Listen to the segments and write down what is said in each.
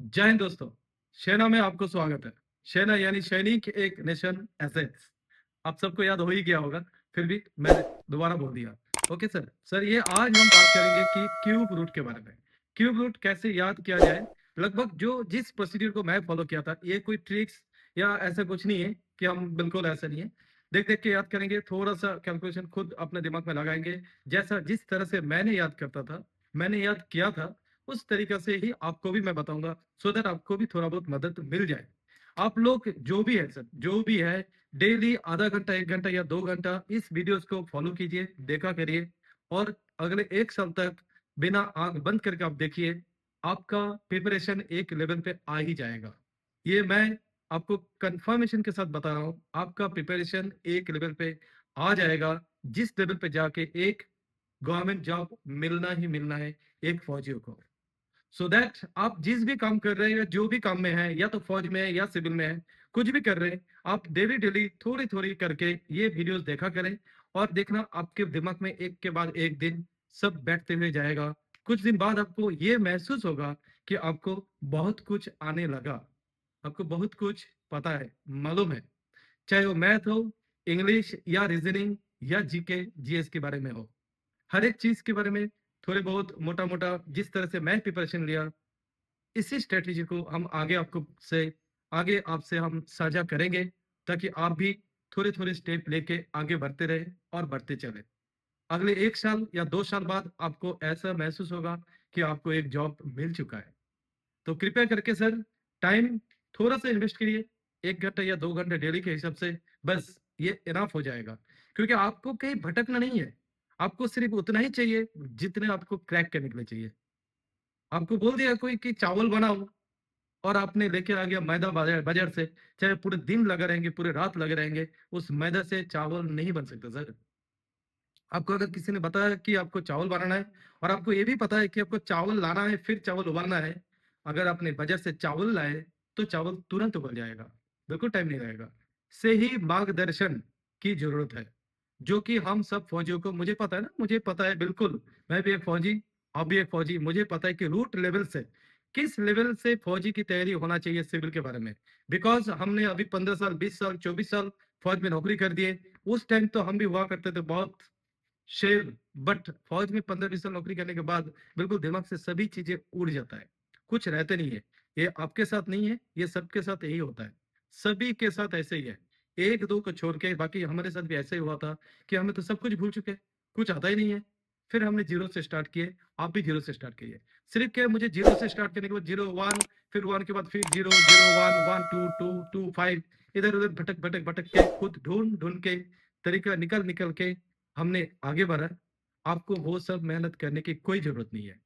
जय हिंद दोस्तों। सेना में आपको स्वागत है। सेना यानी सैनिक, एक नेशन एसेट्स। आप सबको याद हो ही गया होगा, फिर भी मैंने दोबारा बोल दिया। Okay sir. ये आज हम बात करेंगे कि क्यूब रूट के बारे में। क्यूब रूट कैसे याद किया जाए। लगभग जो जिस प्रोसीड्यूर को मैं फॉलो किया था, ये कोई ट्रिक्स या ऐसा कुछ नहीं है कि हम बिल्कुल ऐसा नहीं है। देख देख के याद करेंगे, थोड़ा सा कैलकुलेशन खुद अपने दिमाग में लगाएंगे। जैसा जिस तरह से मैंने याद करता था, मैंने याद किया था, उस तरीके से ही आपको भी मैं बताऊंगा, सो दैट आपको भी थोड़ा बहुत मदद मिल जाए। आप लोग जो भी है सर, जो भी है, डेली आधा घंटा, 1 घंटा या 2 घंटा इस वीडियोस को फॉलो कीजिए, देखा करिए। और अगले 1 साल तक बिना आंख बंद करके आप देखिए, आपका प्रिपरेशन एक लेवल पे आ ही जाएगा। ये मैं आपको कंफर्मेशन के साथ बता रहा हूं, आपका प्रिपरेशन एक लेवल पे आ जाएगा, जिस लेवल पे जाके एक गवर्नमेंट जॉब मिलना ही मिलना है एक फौजियों को। सो दैट आप जिस भी काम कर रहे हैं या जो भी काम में है, या तो फौज में है या सिविल में है, कुछ भी कर रहे हैं, आप डेली डेली थोड़ी थोड़ी करके ये वीडियोस देखा करें। और देखना, आपके दिमाग में एक के बाद एक दिन सब बैठते हुए जाएगा। कुछ दिन बाद आपको ये महसूस होगा कि आपको बहुत कुछ आने लगा, आपको बहुत कुछ पता है, मालूम है। चाहे वो मैथ हो, इंग्लिश या रीजनिंग या जीके जीएस के बारे में हो, हर एक चीज के बारे में थोड़े बहुत मोटा मोटा जिस तरह से मैं प्रिपरेशन लिया, इसी स्ट्रेटेजी को हम आगे आपसे हम साझा करेंगे, ताकि आप भी थोड़े थोड़े स्टेप लेके आगे बढ़ते रहे और बढ़ते चले। अगले 1 साल या 2 साल बाद आपको ऐसा महसूस होगा कि आपको एक जॉब मिल चुका है। तो कृपया करके सर, टाइम थोड़ा सा इन्वेस्ट करिए, 1 घंटा या 2 घंटे डेली के हिसाब से, बस ये इनफ हो जाएगा। क्योंकि आपको कहीं भटकना नहीं है, आपको सिर्फ उतना ही चाहिए जितने आपको क्रैक करने के लिए चाहिए। आपको बोल दिया कोई कि चावल बनाओ, और आपने लेके आ गया मैदा बाजार बाजार से, चाहे पूरे दिन लगे रहेंगे, पूरे रात लगे रहेंगे, उस मैदा से चावल नहीं बन सकता सर। आपको अगर किसी ने बताया कि आपको चावल बनाना है, और आपको ये भी पता है कि आपको चावल लाना है फिर चावल उबालना है, अगर आपने बाजार से चावल लाए तो चावल तुरंत उबल जाएगा, बिल्कुल टाइम नहीं लगेगा। से ही मार्गदर्शन की जरूरत है, जो कि हम सब फौजियों को, मुझे पता है ना, मुझे पता है बिल्कुल। मैं भी एक फौजी, आप भी एक फौजी, मुझे पता है कि रूट लेवल से किस लेवल से फौजी की तैयारी होना चाहिए सिविल के बारे में। बिकॉज हमने अभी 15 साल, 20 साल, 24 साल फौज में नौकरी कर दिए। उस टाइम तो हम भी हुआ करते थे बहुत शेर, बट फौज में 15-20 साल नौकरी करने के बाद बिल्कुल दिमाग से सभी चीजें उड़ जाता है, कुछ रहते नहीं है। ये आपके साथ नहीं है, ये सबके साथ यही होता है, सभी के साथ ऐसे ही है। एक दो को छोड़ के बाकी हमारे साथ भी ऐसे ही हुआ था कि हमें तो सब कुछ भूल चुके, कुछ आता ही नहीं है। फिर हमने जीरो से स्टार्ट किए, आप भी जीरो से स्टार्ट किए। सिर्फ क्या है, मुझे जीरो से स्टार्ट करने के बाद 0 1, फिर 1 के बाद फिर 0 0 1 1 2 2 5, इधर उधर भटक भटक भटक के, खुद ढूंढ ढूंढ के, तरीका निकल निकल के हमने आगे बढ़ा। आपको वो सब मेहनत करने की कोई जरूरत नहीं है।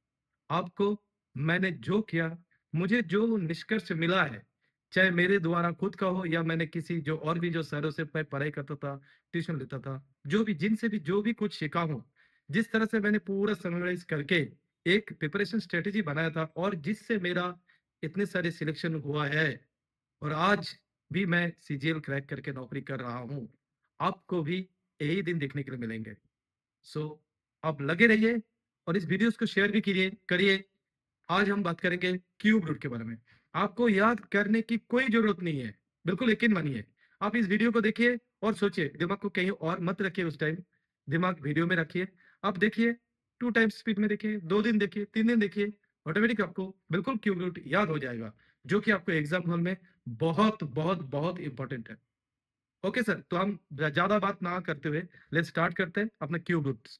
आपको, मैंने जो किया, मुझे जो निष्कर्ष मिला है, चाहे मेरे द्वारा खुद का हो या मैंने किसी जो और भी जो सरों से मैं पढ़ाई करता था, ट्यूशन लेता था, जो भी जिनसे भी जो भी कुछ सीखा हूं, जिस तरह से मैंने पूरा समराइज करके एक प्रिपरेशन स्ट्रेटेजी बनाया था, और जिससे मेरा इतने सारे सिलेक्शन हुआ है, और आज भी मैं सीजीएल क्रैक करके नौकरी कर रहा हूं, आपको भी यही दिन देखने के लिए मिलेंगे। सो आप लगे रहिए, और इस वीडियोस को शेयर भी करिए करिए। आज हम बात करेंगे क्यूब रूट के बारे में। आपको याद करने की कोई जरूरत नहीं है, बिल्कुल यकीन मानिए। आप इस वीडियो को देखिए और सोचिए, दिमाग को कहीं और मत रखिए उस टाइम, दिमाग वीडियो में रखिए। आप देखिए, 2 टाइम्स स्पीड में देखिए, 2 दिन देखिए, 3 दिन देखिए, ऑटोमेटिक आपको बिल्कुल क्यूब रूट याद हो जाएगा, जो कि आपको एग्जाम हॉल में बहुत बहुत बहुत इंपॉर्टेंट है। ओके सर, तो हम ज्यादा बात ना करते हुए लेट्स स्टार्ट करते हैं अपने क्यूब रूट्स।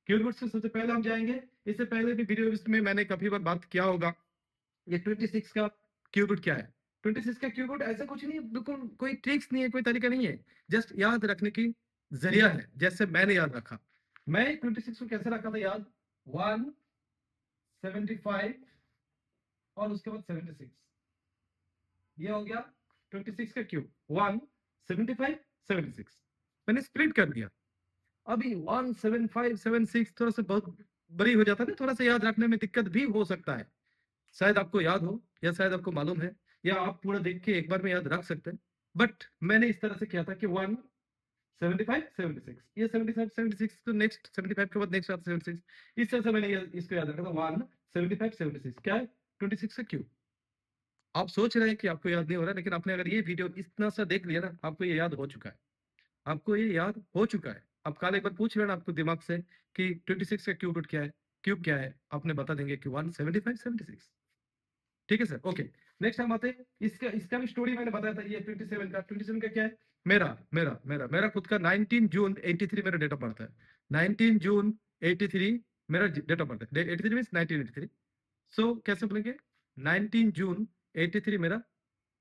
क्यूब रूट से सबसे पहले हम जाएंगे, इससे पहले भी वीडियो में मैंने काफी बार बात किया होगा, ये 26 का क्यूब रूट क्या है। 26 का क्यूब रूट ऐसा कुछ नहीं है, बिल्कुल कोई ट्रिक्स नहीं है, कोई तरीका नहीं है, जस्ट याद रखने की जरिया है, जैसे मैंने याद रखा। मैं 26 को कैसे रखा था याद, 175 और उसके बाद 76, ये हो गया 26 का क्यूब, 175 76, मैंने स्प्लिट कर दिया। अभी 175 76 थोड़ा सा बहुत बड़ी हो जाता है ना, थोड़ा सा याद रखने में दिक्कत भी हो सकता है। शायद आपको याद हो, या शायद आपको मालूम है, या आप पूरा देख के एक बार में याद रख सकते हैं। बट मैंने इस तरह से किया था कि 175 76, ये 75 76 तो नेक्स्ट 75 के बाद नेक्स्ट आता 76, इस तरह से मैंने इसको याद रखा था। 175 76 क्या है, 26 का क्यूब। आप सोच रहे हैं कि आपको याद नहीं हो रहा है, लेकिन आपने अगर ये वीडियो इतना सा देख लिया ना, आपको ये याद हो चुका है, आपको ये याद हो चुका है। अब कल एक बार पूछ लेना आपको दिमाग से कि 26 का क्यूब रूट क्या है, क्यूब क्या है, आपने बता देंगे कि 175 76। ठीक है सर, ओके। नेक्स्ट हम आते हैं, इसका इसका भी स्टोरी मैंने बताया था, ये 27 का क्या है, मेरा मेरा मेरा मेरा खुद का 19 जून 83 मेरा डेट ऑफ बर्थ है। 19 जून 83 मेरा डेट ऑफ बर्थ है। 83 मींस 1983। सो कैसे बोलेंगे, 19 जून 83 मेरा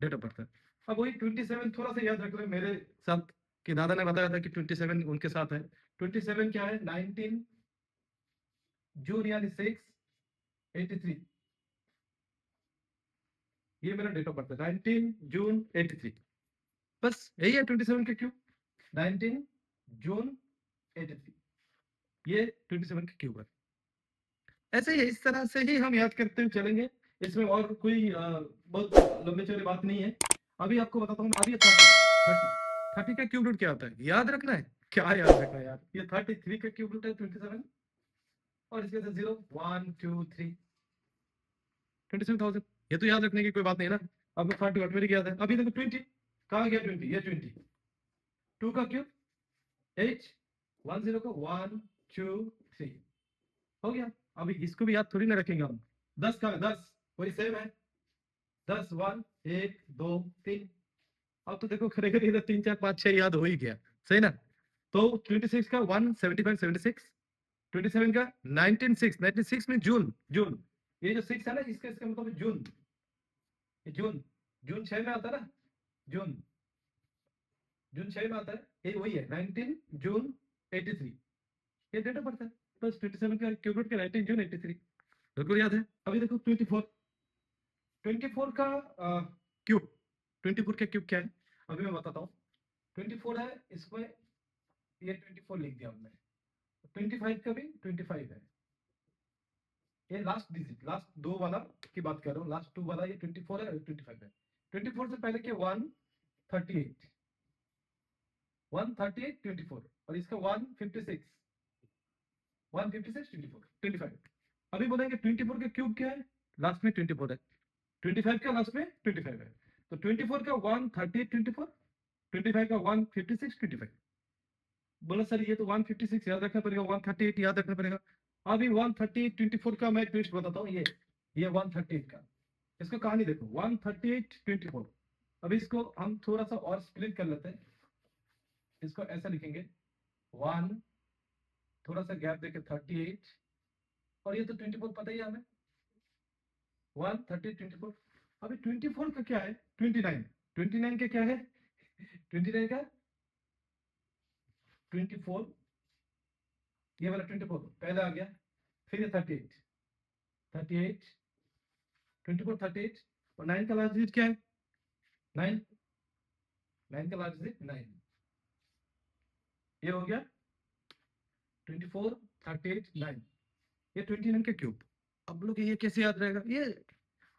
डेट ऑफ बर्थ है। अब वही 27 थोड़ा सा याद रख रहे मेरे साथ, कि दादा ने बताया था कि 27 उनके साथ है। 27 क्या है, 19 जून यानी 683, ये मेरा डेट ऑफ बर्थ है, 19 जून 83। बस यही है 27 के क्यूब, 19 जून 83, ये 27 के क्यूब है। ऐसे ही इस तरह से ही हम याद करते हुए चलेंगे। इसमें और कोई बहुत लंबे चौड़े बात नहीं है। अभी आपको बताता हूँ, अभी 30 का क्यूब रूट क्या होता है, याद रखना है। क्या याद रखना है यार, ये 33 का क्यूब रूट है 27, और इसके साथ 0 1 2 3 27,000। ये तो याद रखने की कोई बात नहीं है ना। अब 30 ऑटोमेटिक याद है। अभी देखो 20 कहाँ गया, 20 ये 20, 2 का क्यूब 8, 1 0 को 1 2 3 हो गया। अभी इसको भी याद थोड़ी ना रखेंगे हम। 10 का 10 वही सेम है, 10 1 1 2 3। अब तो देखो खड़े खड़े इधर 3 4 5 6 याद हो ही गया, सही ना। तो 26 का 175 76, 27 का 196 96 में जून जून, ये जो 6 है ना, इसका इसका मतलब जून, ये जून, जून 6 में आता है ना, जून जून 6 में आता है, ये वही है 19 जून 83, ये डेट ऑफ बर्थ है। बस 27 का क्यूब रूट के 19 जून 83, बिल्कुल याद है। अभी देखो 24 का क्यूब, 24 का क्यूब क्या है, अभी मैं बताता हूँ। 24 है, इसमें ये 24 लिख दिया हमने। 25 का भी 25 है, ये लास्ट डिजिट, लास्ट दो वाला की बात कर रहा हूँ, लास्ट 2 वाला ये 24 है और 25 है। 24 से पहले के 138, 138 24, और इसका 156, 156 24 25। अभी बोलेंगे 24 का क्यूब क्या है, लास्ट में 24 है, 25 का लास्ट में 25 है। तो 24 का 138 24, 25 का 156 25। बोला सर ये तो 156 याद रखना पड़ेगा, 138 याद रखना पड़ेगा। अभी 138 24 का मैं ट्विस्ट बताता हूँ, ये 138 का, इसको कहानी देखो, 138 24। अभी इसको हम थोड़ा सा और स्प्लिट कर लेते हैं, इसको ऐसा लिखेंगे 1, थोड़ा सा गैप देके 38, और ये तो 24 पता ही है हमें, 138 24। अभी 24 का क्या है, 29, 29 का क्या है, 29 का 24, ये वाला 24 पहले आ गया, फिर ये 38 38 24 38, और 9 का लास्ट डिजिट क्या है, 9, 9 का लास्ट डिजिट 9, ये हो गया 24 38 9, ये 29 का क्यूब। अब लोग ये कैसे याद रहेगा, ये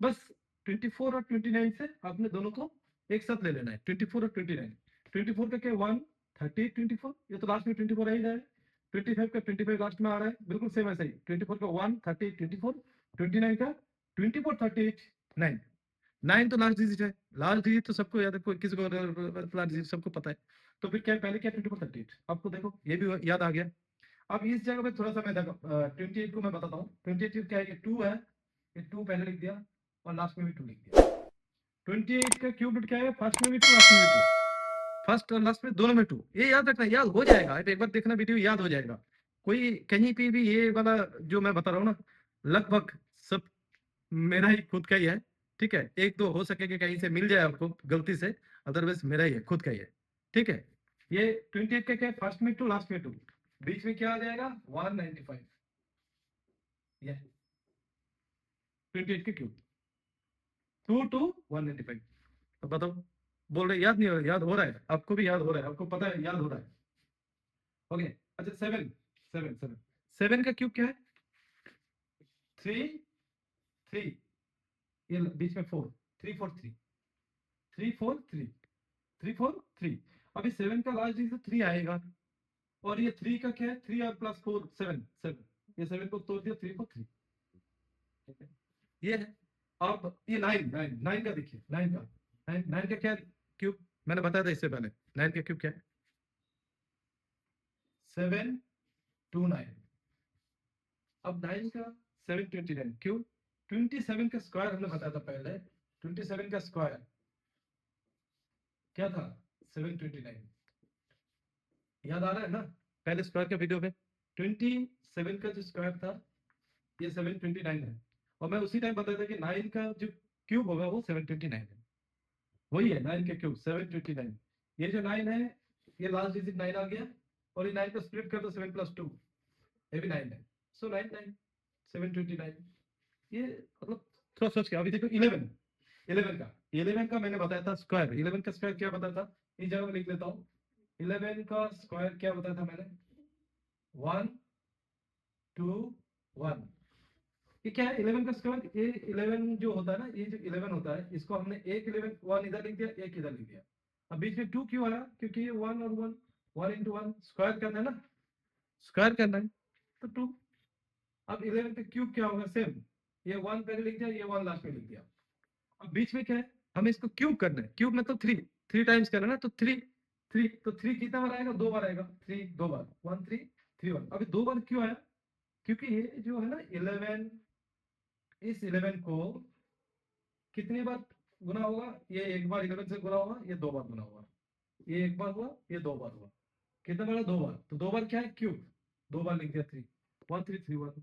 बस 24 और 29 से आपने दोनों को एक साथ ले लेना है, 24 और 29। 24 का क्या 1 38 24, ये तो लास्ट में 24 आ ही जाए। 25 का 25 लास्ट में आ रहा है, बिल्कुल सेम ऐसा ही। 24 का 1 38 24, 29 का 24 38 9। 9 तो लास्ट डिजिट है, लास्ट डिजिट तो सबको याद है, कोई किसी को लास्ट डिजिट सबको पता है। तो फिर क्या है, पहले क्या 24 38, आपको देखो ये भी याद आ गया। अब इस जगह पे थोड़ा सा मैं देखो 28 को मैं बताता हूँ। 28 क्या है, ये 2 है, ये 2 पहले लिख दिया और लास्ट में भी 2 लिख दिया। 28 का क्यूब रूट क्या है, फर्स्ट में भी 2 लास्ट में भी 2, फर्स्ट और लास्ट में दोनों में 2। ये याद रखना, याद हो जाएगा, एक बार देखना वीडियो याद हो जाएगा। कोई कहीं पे भी ये वाला जो मैं बता रहा हूँ ना, लगभग सब मेरा ही खुद का ही है। ठीक है, एक दो हो सके कि कहीं से मिल जाए आपको गलती से, अदरवाइज मेरा ही है, खुद का ही है। ठीक है, ये 28 का क्या है, फर्स्ट में 2 लास्ट में 2, बीच में क्या आ जाएगा 195, ये 28 के क्यूब 2 टू 195। तो बताओ, बोल रहे याद नहीं हो रहा, याद हो रहा है, आपको भी याद हो रहा है, आपको पता है याद हो रहा है। ओके, अच्छा 7, 7 7 7 का क्यूब क्या है, 3 3, ये बीच में 4, 3 4 3, 3 4 3, 3 4 3। अभी 7 का लास्ट डिजिट 3 आएगा, और ये 3 का क्या है, 3 और प्लस 4 7 7, ये 7 को तोड़ दिया 3 4 3, ये है। अब ये नाइन नाइन नाइन का देखिए, नाइन का नाइन नाइन का क्या क्यूब, मैंने बताया था इससे पहले, नाइन का क्यूब क्या है, 729। अब नाइन का 729 क्यों, 27 का स्क्वायर हमने बताया था पहले, 27 का स्क्वायर क्या था, 729। याद आ रहा है ना, पहले स्क्वायर के वीडियो में 27 का जो स्क्वायर था ये 729 है, और मैं उसी टाइम बताया था कि 9 का जो क्यूब होगा वो 729 है, वही है 9 के क्यूब 729। ये जो 9 है ये लास्ट डिजिट 9 आ गया, और ये 9 को स्प्लिट कर दो 7 + 2, ये भी 9 है, सो 9 9 729। ये मतलब थोड़ा सोच के अभी देखो 11, 11 का मैंने बताया था स्क्वायर, 11 का स्क्वायर क्या बताया था, इस जगह में लिख लेता हूँ, 11 का स्क्वायर क्या बताया था मैंने, 1 2 1। ये क्या है 11 का स्क्वायर, ये 11 जो होता है ना, ये जो 11 होता है इसको हमने एक 11 1 इधर लिख दिया, एक इधर लिख दिया। अब बीच में 2 क्यों आया, क्योंकि ये 1 और 1, 1 × 1 स्क्वायर करना है ना, स्क्वायर करना है तो 2। अब 11 का क्यूब क्या होगा, सेम, ये 1 पहले लिख दिया, ये 1 लास्ट में लिख दिया। अब बीच में क्या है, हमें इसको क्यूब करना है, क्यूब मतलब 3, 3 टाइम्स करना है ना, तो 3 3 तो 3 कितना बार आएगा, 2 बार आएगा, 3 2 बार, 1 3 3 1। अभी 2 बार क्यों आया, क्योंकि ये जो है ना 11, इस 11 को कितनी बार गुना होगा, ये एक बार 11 से गुना होगा, ये 2 बार गुना होगा, ये एक बार हुआ, ये 2 बार हुआ, कितना बार, 2 बार, तो 2 बार क्या है क्यूब, 2 बार लिख दिया 3 1 3 3 1।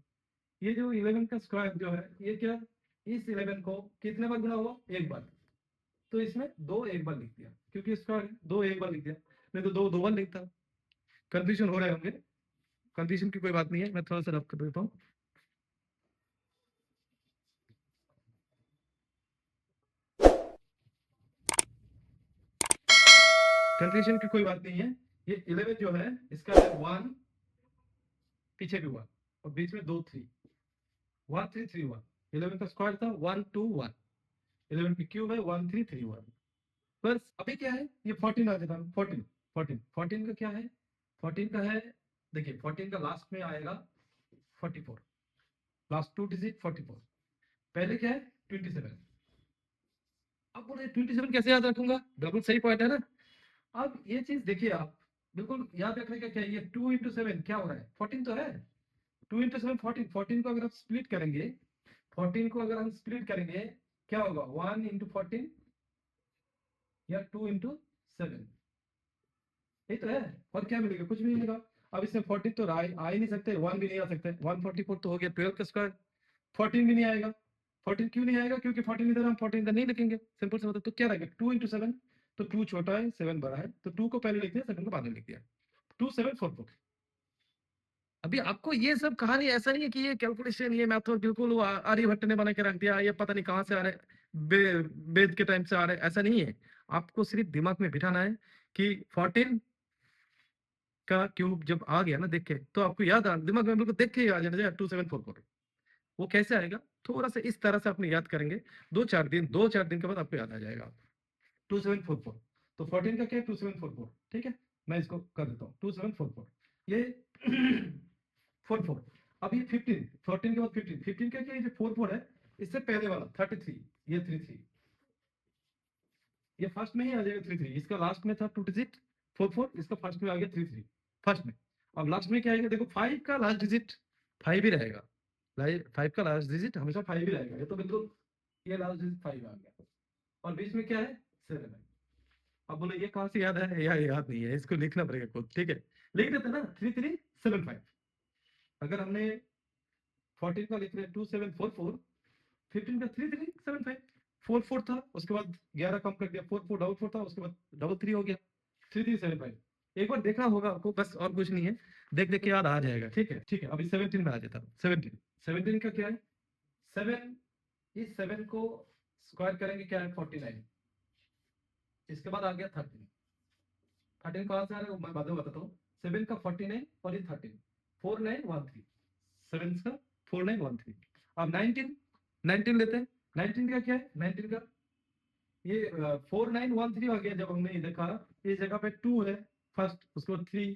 ये जो 11 का स्क्वायर जो है ये क्या, इस 11 को कितने बार गुना हुआ, एक बार, तो इसमें 2 एक बार लिख दिया, क्योंकि स्क्वायर 2 एक बार लिख दिया, नहीं तो 2 2 बार लिखता। कंफ्यूजन हो रहे होंगे, कंफ्यूजन की कोई बात नहीं है, मैं थोड़ा सा रफ कर देता हूँ। कंफ्यूजन की कोई बात नहीं है, ये 11 जो है इसका है 1, पीछे भी 1, और बीच में 2 3, 1 3 3 1। 11 का स्क्वायर था 1 2 1, 11 की क्यूब है 1 3 3 1। बस अभी क्या है, ये 14 आ जाता है, 14 14 14 का क्या है, 14 का है, देखिए 14 का लास्ट में आएगा 44, लास्ट 2 डिजिट 44, पहले क्या है 27। अब बोले 27 कैसे याद रखूंगा, बिल्कुल सही पॉइंट है ना। अब ये चीज देखिए आप, बिल्कुल याद रखने का क्या है, ये 2 × 7 क्या हो रहा है, 14 तो है, 2 × 7 14, 14 को अगर आप स्प्लिट करेंगे, 14 को अगर हम स्प्लिट करेंगे क्या होगा, 1 × 14 या 2 × 7, ये तो है, और क्या मिलेगा, कुछ भी नहीं मिलेगा। अब इसमें 14 तो आ ही नहीं सकते, 1 भी नहीं आ सकते, 144 तो हो गया, 12 का स्क्वायर, 14 भी नहीं आएगा, 14 क्यों नहीं आएगा, क्योंकि 14 इधर हम 14 इधर नहीं लिखेंगे, सिंपल से मतलब, तो क्या रहेगा 2 × 7, तो 2 छोटा है 7 बड़ा है, तो 2 को पहले लिख दिया 7 को बाद में लिख दिया, 2 7 4 4। अभी आपको ये सब कहानी ऐसा नहीं है कि ये कैलकुलेशन, ये मेथड बिल्कुल वो आर्यभट्ट ने बना के रख दिया, ये पता नहीं कहां से आ रहे, वेद के टाइम से आ रहे, ऐसा नहीं है। आपको सिर्फ दिमाग में बिठाना है कि 14 का क्यूब जब आ गया ना देख के, तो आपको याद आ, दिमाग में बिल्कुल देख के ही आ जाना चाहिए 2744। वो कैसे आएगा, थोड़ा सा इस तरह से अपने याद करेंगे, 2 4 दिन के बाद आपको याद आ जाएगा 2744। तो 14 का क्या है 2744, ठीक है, मैं इसको कर देता हूँ 2744, ये 44। अब ये 15, 14 के बाद 15, 15 का क्या, ये जो 44 है इससे पहले वाला 33, ये 33, ये फर्स्ट में ही आ जाएगा 33, इसका लास्ट में था 2 डिजिट 44, इसका फर्स्ट में आ गया 33 फर्स्ट में। अब लास्ट में क्या आएगा, देखो 5 का लास्ट डिजिट 5 ही रहेगा, 5 का लास्ट डिजिट हमेशा 5 ही रहेगा, ये तो बिल्कुल, ये लास्ट डिजिट 5 आ गया, और बीच में क्या है 7 है। अब बोले ये कहां से याद है, यार याद नहीं है, इसको लिखना पड़ेगा खुद, ठीक है, लिख देते ना 3375। अगर हमने 14 का लिख रहे 2744, 15 का 3375, 44 था उसके बाद 11 कम कर दिया, 4444 था उसके बाद 33 हो गया 3375। एक बार देखना होगा आपको, बस और कुछ नहीं है, देख देख के याद आ जाएगा, ठीक है ठीक है। अभी 17 में आ जाता हूँ, 17 17 का क्या है, 7, इस 7 को स्क्वायर करेंगे क्या है 49, इसके बाद आ गया 13, 13 कहां से आ रहा है मैं बाद में बताता हूँ, 7 का 49 और ये 13, 4913, 7 का 4913। अब 19, 19 लेते हैं, 19 का क्या है, 19 का ये 4913 आ गया, जब हमने ये देखा इस जगह पे 2 है फर्स्ट, उसके बाद 3,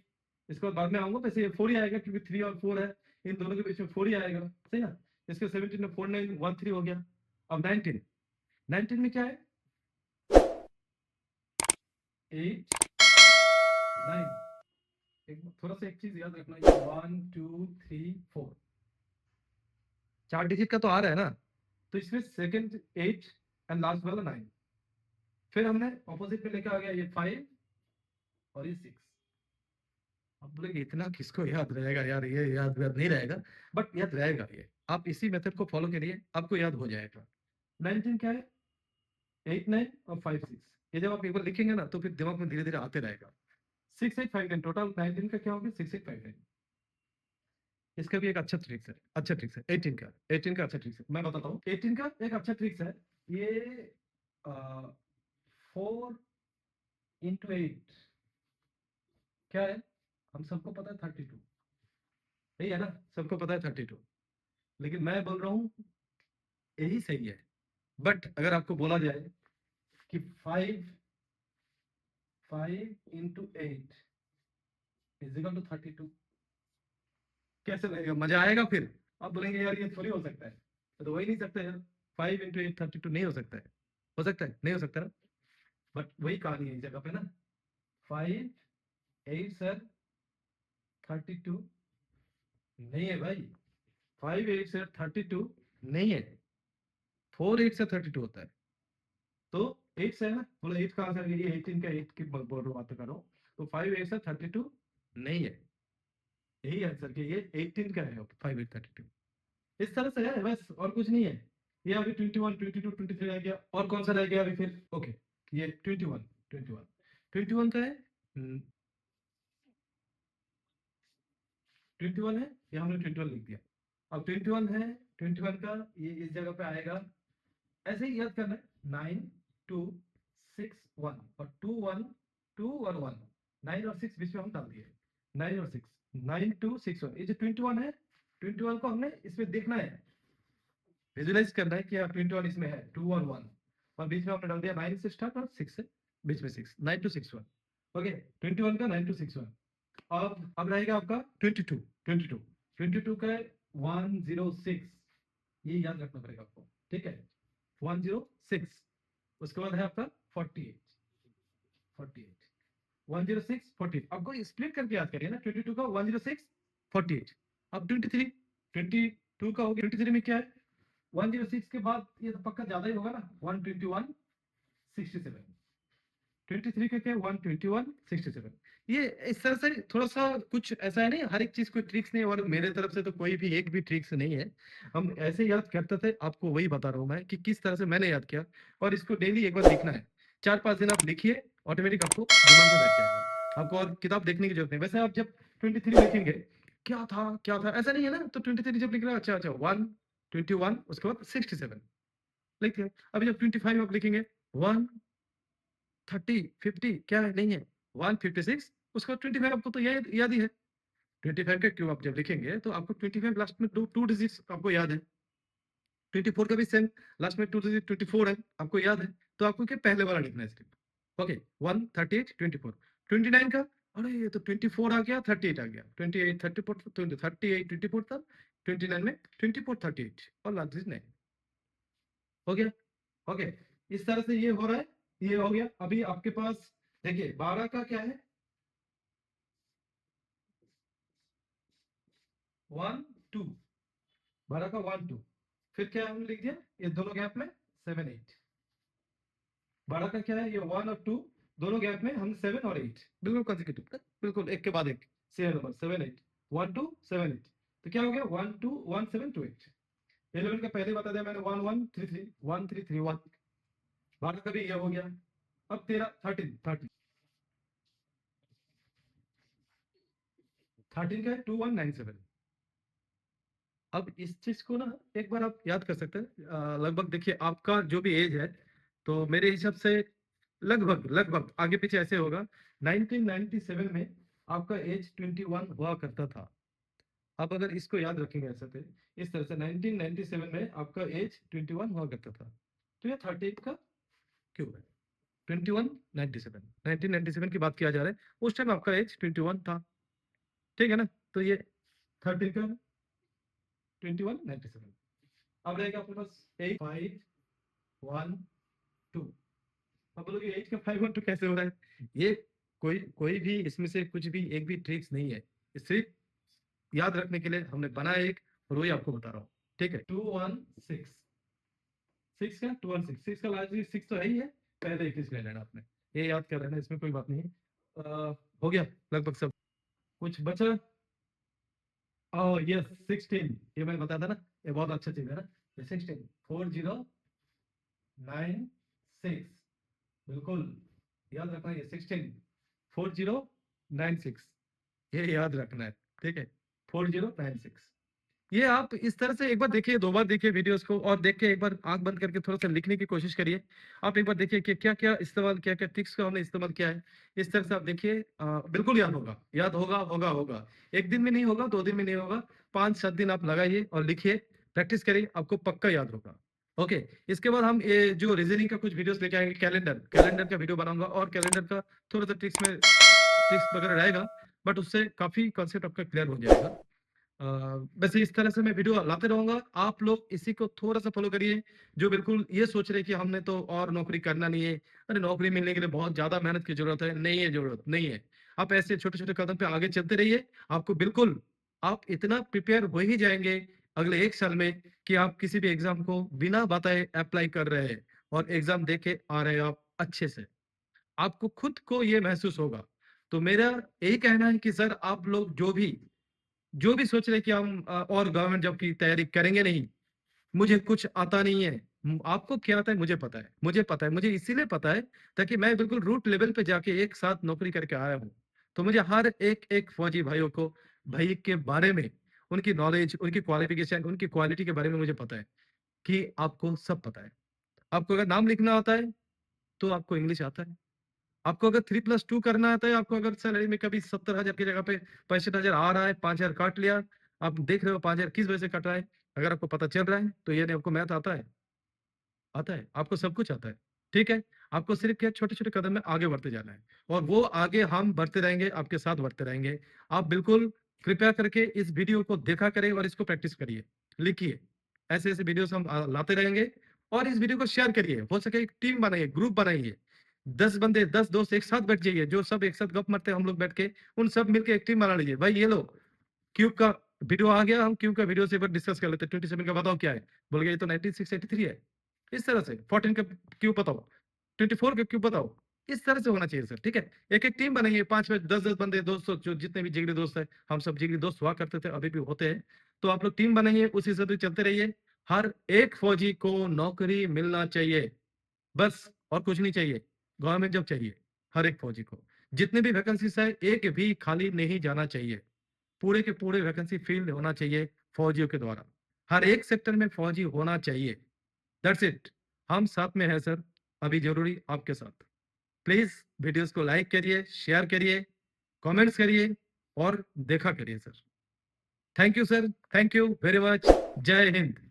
इसके बाद में आऊंगा, वैसे ये 4 ही आएगा क्योंकि 3 और 4 है, इन दोनों के बीच में 4 ही आएगा, सही ना। इसके 17 में 4913 हो गया, अब 19, 19 में क्या है? 8 9, थोड़ा सा एक चीज याद रखना, ये 1 2 3 4 4 डिजिट का तो आ रहा है ना, तो इसमें सेकंड 8 एंड लास्ट वाला 9, फिर हमने ऑपोजिट में लेकर आ गया ये 5 और ये 6। अब बोलेंगे इतना किसको याद रहेगा यार, ये याद याद नहीं रहेगा, बट याद रहेगा ये। आप इसी मेथड को फॉलो करिए, आपको याद हो जाएगा। 19 क्या है? 8 9 और 5 6। ये जब आप एक बार लिखेंगे ना तो फिर दिमाग में धीरे धीरे आते रहेगा। 6 8 5 9, टोटल 19 का क्या हो गया? 6 8 5 9। इसका भी एक अच्छा ट्रिक्स है, अच्छा ट्रिक्स है 18 का, 18 का अच्छा ट्रिक्स है, मैं बताता हूँ। 18 का एक अच्छा ट्रिक्स है, ये 4 इंटू 8 क्या है? हम सबको पता है 32, यही है ना, सबको पता है 32, लेकिन मैं बोल रहा हूँ यही सही है। बट अगर आपको बोला जाए कि 5 इंटू 8 इज इक्वल टू 32, कैसे लगेगा? मजा आएगा फिर। आप बोलेंगे यार ये थोड़ी हो सकता है, तो वही नहीं सकता यार। 5 इंटू 8 32 नहीं हो सकता है, हो सकता है? नहीं हो सकता ना, बट वही कहानी है इस जगह पे ना। 5 8 सर 32 नहीं है भाई, 5 8 सर 32 नहीं है, 4 8 से 32 होता है। तो 8 से है ना, बोला 8 कहाँ से आ गया? ये 18 का 8 की बोल रहा बात करो, तो 5 8 से 32 नहीं है, यही आंसर कि ये 18 का है 5 8 32। इस तरह से है बस, और कुछ नहीं है। ये अभी 21 22 23 रह गया, और कौन सा रह गया अभी फिर? ओके, ये 21 21 21 का है, 21 है, ये हमने 21 लिख दिया। अब 21 है, 21 का ये इस जगह पे आएगा, ऐसे ही याद करना है। 9 2 6 1 और 2 1 2 और 1, 9 और 6 बीच में हम डाल दिए, 9 और 6, 9 2 6 1। ये जो 21 है, 21 को हमने इसमें देखना है, विजुलाइज करना है कि हाँ 21 इसमें है, 2 और 1, और बीच में आपने डाल दिया 9 से स्टार्ट और 6 से, बीच में 6, 9 टू 6 1। ओके, 21 का 9 टू 6 1। अब रहेगा आपका 22 22 22 का 106, ये याद रखना पड़ेगा आपको, ठीक है? 106। उसके बाद है आपका 48 48 106 48। आपको स्प्लिट करके याद करिए ना, 22 का 106 48। अब 23, 22 का हो गया, 23 में क्या है? 106 के बाद ये तो पक्का ज्यादा ही होगा ना, 121 67। 23 का क्या है? 121 67। ये इस तरह से थोड़ा सा कुछ ऐसा है नहीं, हर एक चीज कोई ट्रिक्स नहीं, और मेरे तरफ से तो कोई भी एक भी ट्रिक्स नहीं है। हम ऐसे याद करते थे, आपको वही बता रहा हूँ मैं कि किस तरह से मैंने याद किया, और इसको डेली एक बार लिखना है। 4 5 दिन आप लिखिए, ऑटोमेटिक आपको दिमाग में बैठ जाएगा, आपको और किताब देखने की जरूरत नहीं। वैसे आप जब 23 लिखेंगे, क्या था ऐसा नहीं है ना, तो 23 जब लिख रहे हो, अच्छा अच्छा 121 उसके बाद 67 लिखिए। अभी जब 25 आप लिखेंगे, 1 30 50 क्या है? नहीं है, 156 उसका 25 आपको तो याद ही है। 25 का क्यों आप जब लिखेंगे तो आपको 25 लास्ट में टू डिजिट्स आपको याद है। 24 का भी सेम, लास्ट में टू डिजिट 24 है, आपको याद है। तो आपको क्या पहले वाला लिखना है सिर्फ। ओके, 138 24 29 का, अरे ये तो 24 आ गया, 38 आ गया, 28 34 38 24 था, 29 में 24 38 और लास्ट डिजिट 9 हो गया। ओके, इस तरह से ये हो रहा है, ये हो गया। अभी आपके पास देखिए 12 का क्या है? 1 2, 12 का 1 2, फिर क्या हमने लिख दिया ये दोनों गैप में 7 8। 12 का क्या है? ये 1 और 2, दोनों गैप में हम 7 और 8 बिल्कुल कंसेक्यूटिव, बिल्कुल एक के बाद एक सेम नंबर 7 8 1 2 7 8। तो क्या हो गया? 1 2 1 7 2 8। 11 का पहले बता दिया मैंने, 1 1 3 3 1 3 3 1। 12 का भी ये हो गया। अब 13 13 13 13 का है 2 1 9 7। अब इस चीज को ना एक बार आप याद कर सकते हैं। लगभग देखिए आपका जो भी एज है, तो मेरे हिसाब से लगभग लगभग आगे पीछे ऐसे होगा। 1997 में आपका एज 21 हुआ करता था। आप अगर इसको याद रखेंगे ऐसे थे, इस तरह से 1997 में आपका एज 21 हुआ करता था, तो ये 38 का क्यूब है। 21 97 1997 की बात किया जा रहा है, उस टाइम आपका एज 21 था, ठीक है ना? तो ये 13 का 21 97। अब रहेगा आपके पास 8 5 1 2। अब बोलोगे 8 का 5 1 2 कैसे हो रहा है? ये कोई कोई भी इसमें से कुछ भी एक भी ट्रिक्स नहीं है, सिर्फ याद रखने के लिए हमने बनाया एक, और वही आपको बता रहा हूँ। ठीक है, 2 1 6, 6 का 2 1 6, 6 का लास्ट 6 तो है ही है, पहले 21 ले लेना आपने, ये याद कर लेना, इसमें कोई बात नहीं है। हो गया लगभग सब, कुछ बचा? ओह यस 16, ये मैंने बताया था ना, ये बहुत अच्छा चीज है ना, ये 16 4 0 9 6, बिल्कुल याद रखना, ये 16 4 0 9 6, ये याद रखना है। ठीक है, 4096। ये आप इस तरह से एक बार देखिए, दो बार देखिए वीडियोस को, और देख के एक बार आंख बंद करके थोड़ा सा लिखने की कोशिश करिए। आप एक बार देखिए कि क्या क्या इस्तेमाल, क्या क्या ट्रिक्स का हमने इस्तेमाल किया है। इस तरह से आप देखिए, बिल्कुल याद होगा, याद होगा होगा होगा। एक दिन में नहीं होगा, 2 दिन में नहीं होगा, 5-7 दिन आप लगाइए और लिखिए, प्रैक्टिस करिए, आपको पक्का याद होगा। ओके, इसके बाद हम ये जो रीजनिंग का कुछ वीडियोस लेके आएंगे, कैलेंडर कैलेंडर का वीडियो बनाऊंगा, और कैलेंडर का थोड़ा सा ट्रिक्स वगैरह रहेगा, बट उससे काफी कॉन्सेप्ट आपका क्लियर हो जाएगा। वैसे इस तरह से मैं वीडियो लाते रहूंगा, आप लोग इसी को थोड़ा सा फॉलो करिए। जो बिल्कुल ये सोच रहे कि हमने तो और नौकरी करना नहीं है, अरे नौकरी मिलने के लिए बहुत ज्यादा मेहनत की जरूरत है, नहीं है, जरूरत नहीं है। आप ऐसे छोटे छोटे कदम पे आगे चलते रहिए, आपको बिल्कुल, आप इतना प्रिपेयर हो ही जाएंगे अगले 1 साल में, कि आप किसी भी एग्जाम को बिना बताए अप्लाई कर रहे हैं, और एग्जाम दे के आ रहे हैं आप अच्छे से, आपको खुद को ये महसूस होगा। तो मेरा यही कहना है कि सर, आप लोग जो भी सोच रहे कि हम और गवर्नमेंट जॉब की तैयारी करेंगे नहीं, मुझे कुछ आता नहीं है, आपको क्या आता है मुझे पता है, मुझे पता है, मुझे इसीलिए पता है ताकि मैं बिल्कुल रूट लेवल पे जाके एक साथ नौकरी करके आया हूँ। तो मुझे हर एक एक फौजी भाइयों को, भाई के बारे में, उनकी नॉलेज, उनकी क्वालिफिकेशन, उनकी क्वालिटी के बारे में मुझे पता है, कि आपको सब पता है। आपको अगर नाम लिखना आता है, तो आपको इंग्लिश आता है। आपको अगर 3+2 करना आता है, आपको अगर सैलरी में कभी 70,000 की जगह पे 65,000 आ रहा है, 5,000 काट लिया, आप देख रहे हो 5,000 किस वजह से कट रहा है, अगर आपको पता चल रहा है, तो ये नहीं, आपको मैथ आता है, आता है, आपको सब कुछ आता है। ठीक है, आपको सिर्फ क्या छोटे छोटे कदम में आगे बढ़ते जाना है, और वो आगे हम बढ़ते रहेंगे, आपके साथ बढ़ते रहेंगे। आप बिल्कुल कृपया करके इस वीडियो को देखा करें और इसको प्रैक्टिस करिए, लिखिए, ऐसे ऐसे वीडियोस हम लाते रहेंगे। और इस वीडियो को शेयर करिए, हो सके एक टीम बनाइए, ग्रुप बनाइए, 10 बंदे, 10 दोस्त एक साथ बैठ जाइए, जो सब एक साथ गप मारते हैं, हम लोग बैठ के उन सब मिलकर एक टीम बना लीजिए। भाई ये लो, क्यूब का वीडियो आ गया, हम क्यूब का वीडियो से एक बार डिस्कस कर लेते हैं, 27 का बताओ क्या है, बोल गया ये तो 9683 है। इस तरह से 14 का क्यूब बताओ, 24 का क्यूब बताओ। इस तरह से होना चाहिए सर। ठीक है, एक एक टीम बनाइए, 5 5 10 10 बंदे, दोस्तों, जो जितने भी जिगरी दोस्त है, हम सब जिगरी दोस्त हुआ करते थे, अभी भी होते हैं। तो आप लोग टीम बनाइए, उसी से तो चलते रहिए। हर एक फौजी को नौकरी मिलना चाहिए, बस, और कुछ नहीं चाहिए। गवर्नमेंट जॉब चाहिए हर एक फौजी को। जितने भी वैकेंसीज है, एक भी खाली नहीं जाना चाहिए, पूरे के पूरे वैकेंसी फील्ड होना चाहिए फौजियों के द्वारा, हर एक सेक्टर में फौजी होना चाहिए। दैट्स इट, हम साथ में हैं सर, अभी जरूरी आपके साथ। प्लीज वीडियोस को लाइक करिए, शेयर करिए, कमेंट्स करिए, और देखा करिए sir. Thank you sir, thank you very much. जय हिंद।